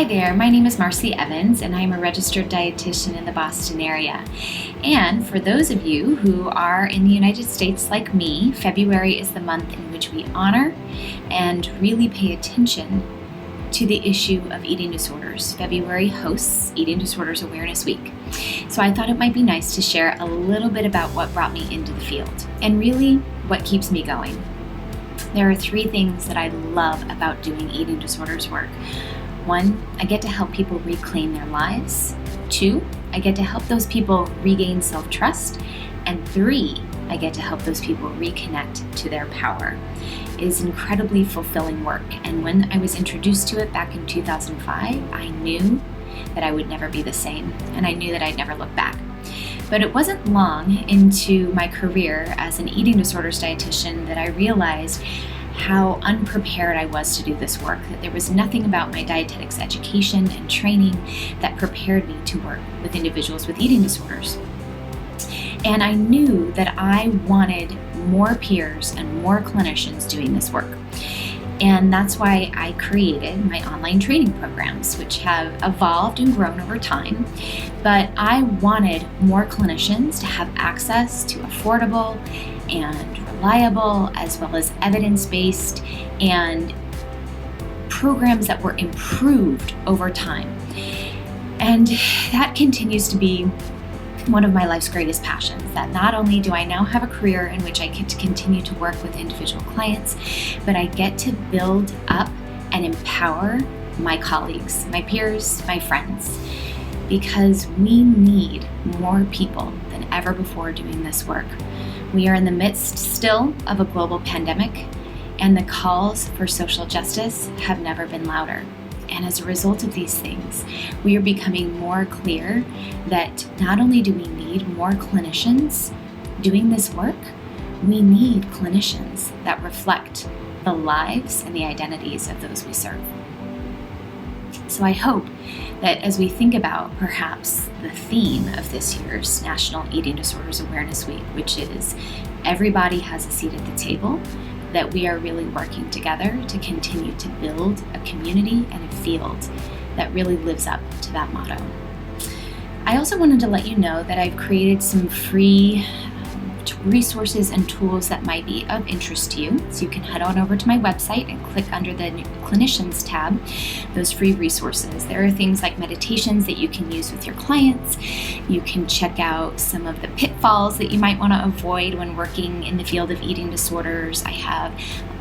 Hi there, my name is Marci Evans and I'm a registered dietitian in the Boston area. And for those of you who are in the United States like me, February is the month in which we honor and really pay attention to the issue of eating disorders. February hosts Eating Disorders Awareness Week. So I thought it might be nice to share a little bit about what brought me into the field and really what keeps me going. There are three things that I love about doing eating disorders work. 1, I get to help people reclaim their lives. 2, I get to help those people regain self-trust. And 3, I get to help those people reconnect to their power. It is incredibly fulfilling work, and when I was introduced to it back in 2005, I knew that I would never be the same, and I knew that I'd never look back. But it wasn't long into my career as an eating disorders dietitian that I realized how unprepared I was to do this work, that there was nothing about my dietetics education and training that prepared me to work with individuals with eating disorders. And I knew that I wanted more peers and more clinicians doing this work. And that's why I created my online training programs, which have evolved and grown over time. But I wanted more clinicians to have access to affordable and reliable, as well as evidence-based and programs that were improved over time. And that continues to be one of my life's greatest passions, that not only do I now have a career in which I get to continue to work with individual clients, but I get to build up and empower my colleagues, my peers, my friends, because we need more people than ever before doing this work. We are in the midst still of a global pandemic, and the calls for social justice have never been louder. And as a result of these things, we are becoming more clear that not only do we need more clinicians doing this work, we need clinicians that reflect the lives and the identities of those we serve. So I hope that as we think about perhaps the theme of this year's National Eating Disorders Awareness Week, which is everybody has a seat at the table, that we are really working together to continue to build a community and a field that really lives up to that motto. I also wanted to let you know that I've created some free resources and tools that might be of interest to you. So you can head on over to my website and click under the clinicians tab, those free resources. There are things like meditations that you can use with your clients. You can check out some of the pitfalls that you might want to avoid when working in the field of eating disorders. I have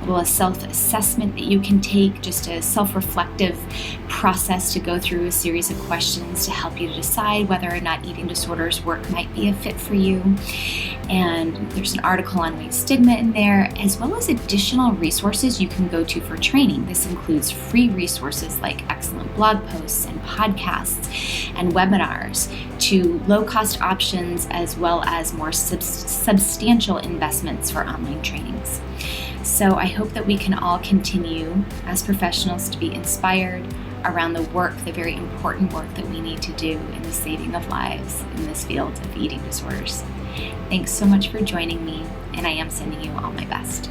a little self-assessment that you can take, just a self-reflective process to go through a series of questions to help you to decide whether or not eating disorders work might be a fit for you. And there's an article on weight stigma in there, as well as additional resources you can go to for training. This includes free resources like excellent blog posts and podcasts and webinars, to low-cost options, as well as more substantial investments for online trainings. So I hope that we can all continue as professionals to be inspired around the work, the very important work that we need to do in the saving of lives in this field of eating disorders. Thanks so much for joining me, and I am sending you all my best.